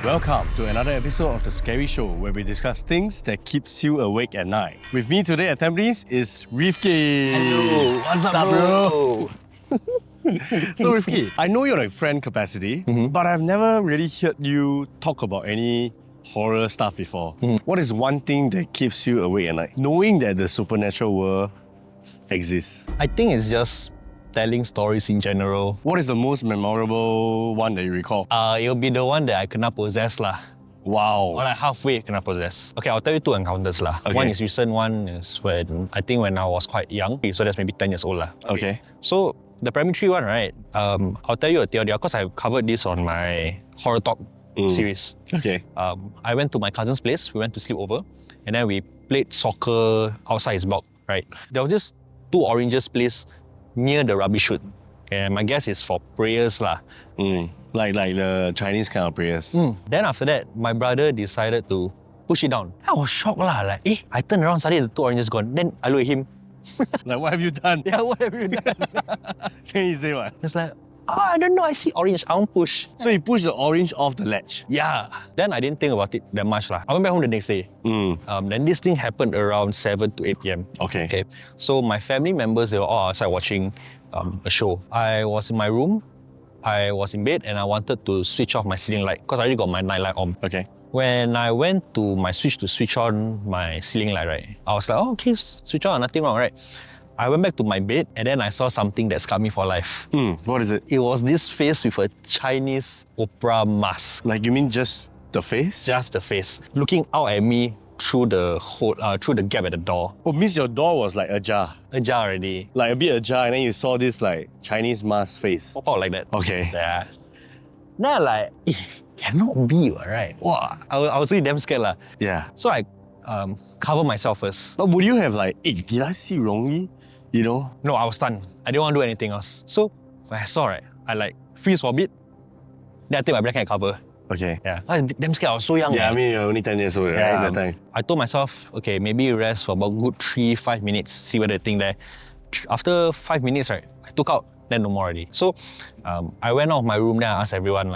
Welcome to another episode of The Scary Show, where we discuss things that keeps you awake at night. With me today at Tampines is Rifki. Hello, what's up, bro? So Rifki, I know you're like friend capacity, but I've never really heard you talk about any horror stuff before. What is one thing that keeps you awake at night, knowing that the supernatural world exists? I think it's just telling stories in general. What is the most memorable one that you recall? It'll be the one that I kena possessed lah. Wow. Or like halfway kena possessed. Okay, I'll tell you two encounters lah. Okay. One is recent, one is when I was quite young. So that's maybe 10 years old lah. Okay. So the primary 3 one, right? I'll tell you a theory because I covered this on my Horror Talk series. Okay. I went to my cousin's place. We went to sleep over, and then we played soccer outside his block. Right? There was just 2 oranges placed near the rubbish chute. And my guess is for prayers lah. Like the Chinese kind of prayers. Then after that, my brother decided to push it down. I was shocked lah. Like, I turned around, suddenly the 2 oranges gone. Then I look at him. Like, what have you done? Yeah, what have you done? Then he say what? It's like, I don't know, I see orange, I won't push. So he pushed the orange off the ledge? Yeah. Then I didn't think about it that much lah. I went back home the next day. Then this thing happened around 7 to 8 p.m. Okay. So my family members, they were all outside watching a show. I was in my room, I was in bed, and I wanted to switch off my ceiling light because I already got my night light on. Okay. When I went to my switch to switch on my ceiling light, right, I was like, oh, okay, switch on, nothing wrong, right? I went back to my bed and then I saw something that scarred me for life. What is it? It was this face with a Chinese opera mask. Like, you mean just the face? Just the face, looking out at me through the hole, through the gap at the door. Oh, means your door was like ajar. Ajar already. Like a bit ajar, and then you saw this like Chinese mask face. Pop out like that. Okay. Yeah. Then I like, cannot be, right? Wow, I was really damn scared lah. Yeah. So I cover myself first. But would you have like, did I see wrongly? You know? No, I was stunned. I didn't want to do anything else. So when I saw, right, I like freeze for a bit. Then I take my blanket and cover. Okay. Yeah. I was damn scared. I was so young. Yeah, I mean, you're only 10 years old, right? That time. I told myself, okay, maybe rest for about good 3-5 minutes, see whether the thing there. After 5 minutes, right, I took out, then no more already. So I went out of my room, then I asked everyone,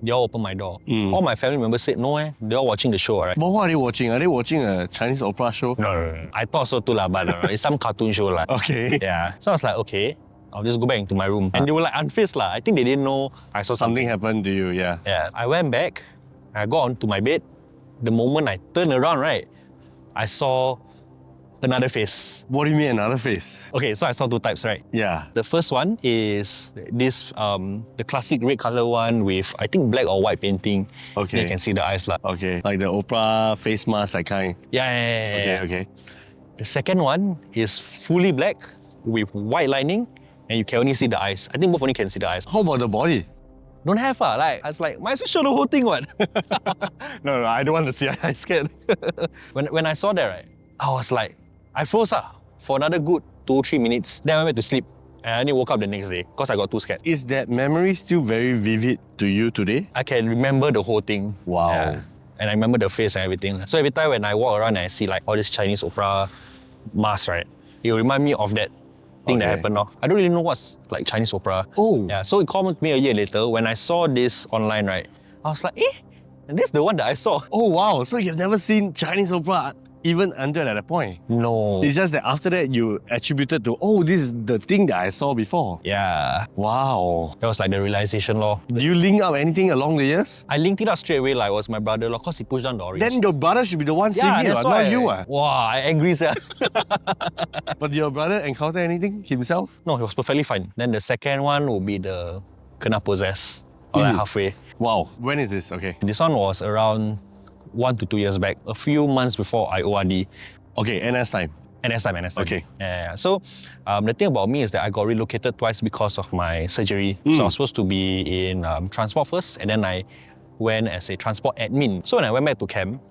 they all opened my door. All my family members said, no, they're all watching the show, right? But what are they watching? Are they watching a Chinese opera show? No. I thought so too, but no, it's some cartoon show. Okay. Yeah. So I was like, okay, I'll just go back into my room. And they were like unfazed. I think they didn't know I saw Something happened to you, yeah. Yeah. I went back, I got onto my bed. The moment I turned around, right, I saw another face. What do you mean another face? Okay, so I saw 2 types, right? Yeah. The first one is this, the classic red color one with, I think, black or white painting. Okay. You can see the eyes. Okay. Like the opera face mask, that kind. Yeah. Okay. The second one is fully black with white lining and you can only see the eyes. I think both only can see the eyes. How about the body? Don't have I was like, might as well show the whole thing, what? No, I don't want to see. I'm scared. When I saw that, right, I was like, I froze for another good 2-3 minutes. Then I went to sleep and I only woke up the next day because I got too scared. Is that memory still very vivid to you today? I can remember the whole thing. Wow. Yeah. And I remember the face and everything. So every time when I walk around and I see like all this Chinese opera masks, right, it will remind me of that thing that happened now. I don't really know what's like Chinese opera. Oh. Yeah. So it called me a year later when I saw this online, right, I was like, and this is the one that I saw. Oh, wow. So you've never seen Chinese opera even until at that point? No. It's just that after that you attributed to, this is the thing that I saw before. Yeah. Wow. That was like the realization law. Do you link up anything along the years? I linked it up straight away, like it was my brother because he pushed down the orange. Then your brother should be the one seeing it, not you. Wow, I angry, sir. But did your brother encounter anything himself? No, he was perfectly fine. Then the second one would be the kena possessed, or like halfway. Wow. When is this? Okay. This one was around 1 to 2 years back, a few months before I ORD. Okay, NS time. NS time. Okay. Yeah. So the thing about me is that I got relocated twice because of my surgery. So I was supposed to be in transport first, and then I went as a transport admin. So when I went back to camp,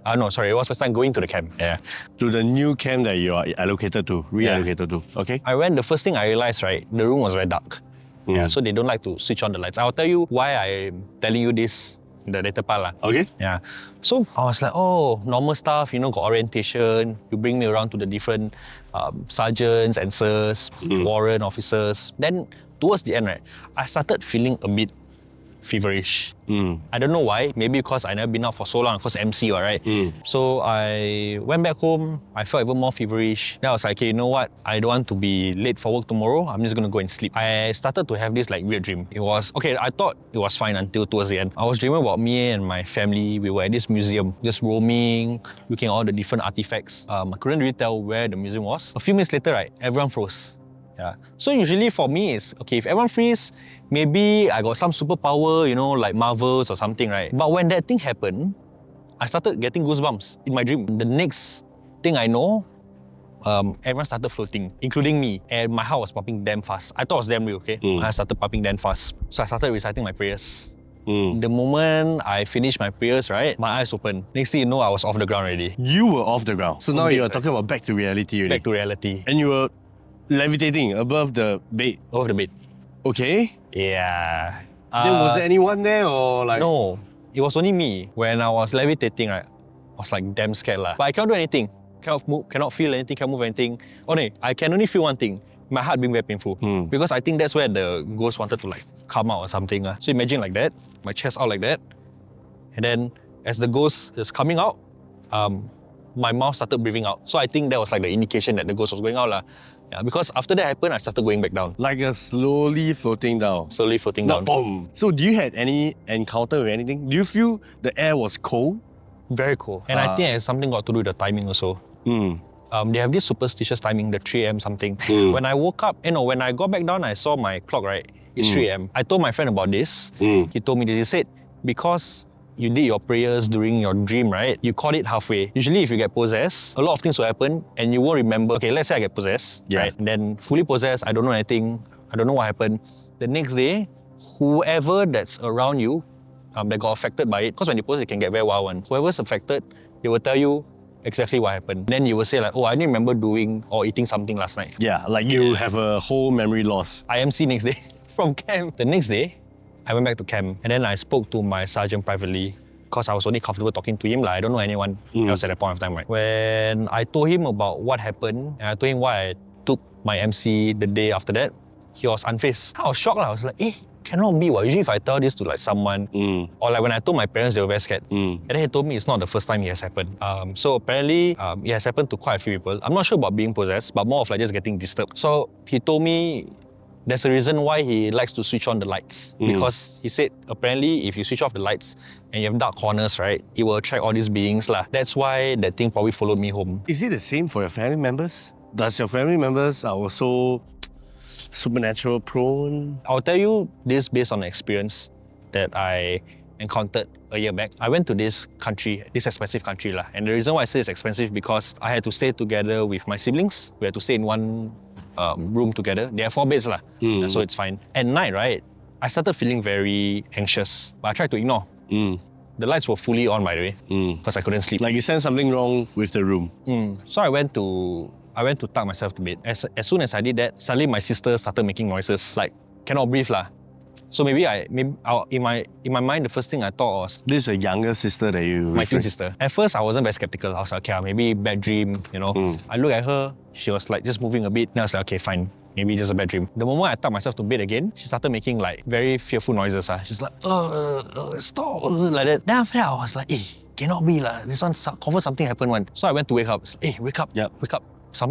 it was first time going to the camp. Yeah. To the new camp that you are reallocated to. Okay. I went, the first thing I realized, right, the room was very dark. Yeah, so they don't like to switch on the lights. I'll tell you why I'm telling you this the later part. Okay. Yeah. So I was like, normal stuff, got orientation. You bring me around to the different sergeants and sirs, warrant officers. Then towards the end, right, I started feeling a bit feverish. I don't know why. Maybe because I never been out for so long, because MC, right? So I went back home. I felt even more feverish. Then I was like, okay, you know what? I don't want to be late for work tomorrow. I'm just gonna go and sleep. I started to have this like weird dream. It was, okay, I thought it was fine until towards the end. I was dreaming about me and my family. We were at this museum, just roaming, looking at all the different artifacts. I couldn't really tell where the museum was. A few minutes later, right, everyone froze. Yeah. So usually for me, it's okay, if everyone freeze, maybe I got some superpower, you know, like Marvels or something, right? But when that thing happened, I started getting goosebumps in my dream. The next thing I know, everyone started floating, including me. And my heart was pumping damn fast. I thought it was damn real, okay? I started pumping damn fast. So I started reciting my prayers. The moment I finished my prayers, right, my eyes opened. Next thing you know, I was off the ground already. You were off the ground. So now you're talking about back to reality already. Back to reality. And you were levitating above the bed. Over the bed. Okay. Yeah. Then was there anyone there or like? No, it was only me. When I was levitating, right, I was like damn scared lah. But I cannot do anything. Cannot move, cannot feel anything, can't move anything. Oh no, I can only feel one thing. My heart being very painful. Because I think that's where the ghost wanted to like come out or something. So imagine like that, my chest out like that. And then as the ghost is coming out, my mouth started breathing out. So I think that was like the indication that the ghost was going out lah. Yeah, because after that happened, I started going back down. Like a slowly floating down. Slowly floating Not down. boom. So do you had any encounter with anything? Do you feel the air was cold? Very cool. And I think it has something got to do with the timing also. They have this superstitious timing, the 3 a.m. something. When I woke up, when I got back down, I saw my clock, right? It's 3 a.m. I told my friend about this. He told me this. He said, because you did your prayers during your dream, right? You caught it halfway. Usually if you get possessed, a lot of things will happen and you won't remember. Okay, let's say I get possessed, right? And then fully possessed, I don't know anything. I don't know what happened. The next day, whoever that's around you that got affected by it, because when you possess, it can get very wild one. Whoever's affected, they will tell you exactly what happened. Then you will say like, oh, I didn't remember doing or eating something last night. Yeah, like you have a whole memory loss. IMC next day from camp. The next day, I went back to camp and then I spoke to my sergeant privately because I was only comfortable talking to him. I don't know anyone else at that point of time, right? When I told him about what happened and I told him why I took my MC the day after that, he was unfazed. I was shocked. I was like, cannot be. Usually if I tell this to like someone, or like when I told my parents, they were very scared. And then he told me it's not the first time it has happened. So apparently, it has happened to quite a few people. I'm not sure about being possessed, but more of like just getting disturbed. So he told me there's a reason why he likes to switch on the lights. Because he said, apparently, if you switch off the lights and you have dark corners, right, it will attract all these beings lah. That's why that thing probably followed me home. Is it the same for your family members? Does your family members are also supernatural prone? I'll tell you this based on the experience that I encountered a year back. I went to this country, this expensive country lah. And the reason why I say it's expensive because I had to stay together with my siblings. We had to stay in one room together. There are 4 beds lah, so it's fine. At night, right, I started feeling very anxious, but I tried to ignore. The lights were fully on, by the way, because I couldn't sleep. Like you sensed something wrong with the room. So I went to tuck myself to bed. As soon as I did that, suddenly my sister started making noises, like cannot breathe lah. So maybe in my mind, the first thing I thought was this is a younger sister that you my twin sister. At first, I wasn't very skeptical. I was like, okay, maybe bad dream, I look at her, she was like just moving a bit. Then I was like, okay, fine, maybe just a bad dream. The moment I tucked myself to bed again, she started making like very fearful noises. She's like, stop, like that. Then after that, I was like, cannot be lah. This one confirm something happened one. So I went to wake up. Like, wake up, wake up.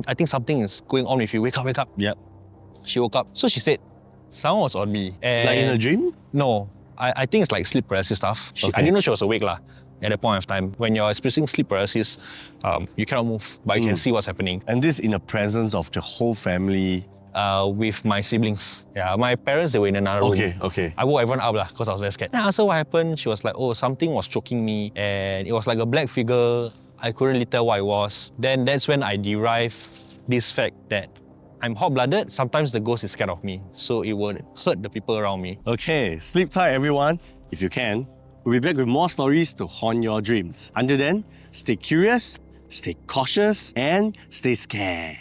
I think something is going on with you. Wake up, wake up. Yep. She woke up. So she said, someone was on me. And like in a dream? No. I think it's like sleep paralysis stuff. I Okay. didn't know she was awake lah. At that point of time, when you're experiencing sleep paralysis, you cannot move, but you can see what's happening. And this in the presence of the whole family? With my siblings. Yeah, my parents, they were in another room. Okay. I woke everyone up lah, because I was very scared. Then I asked her what happened. She was like, something was choking me, and it was like a black figure. I couldn't really tell what it was. Then that's when I derived this fact that I'm hot-blooded. Sometimes the ghost is scared of me, so it would hurt the people around me. Okay, sleep tight everyone, if you can. We'll be back with more stories to haunt your dreams. Until then, stay curious, stay cautious, and stay scared.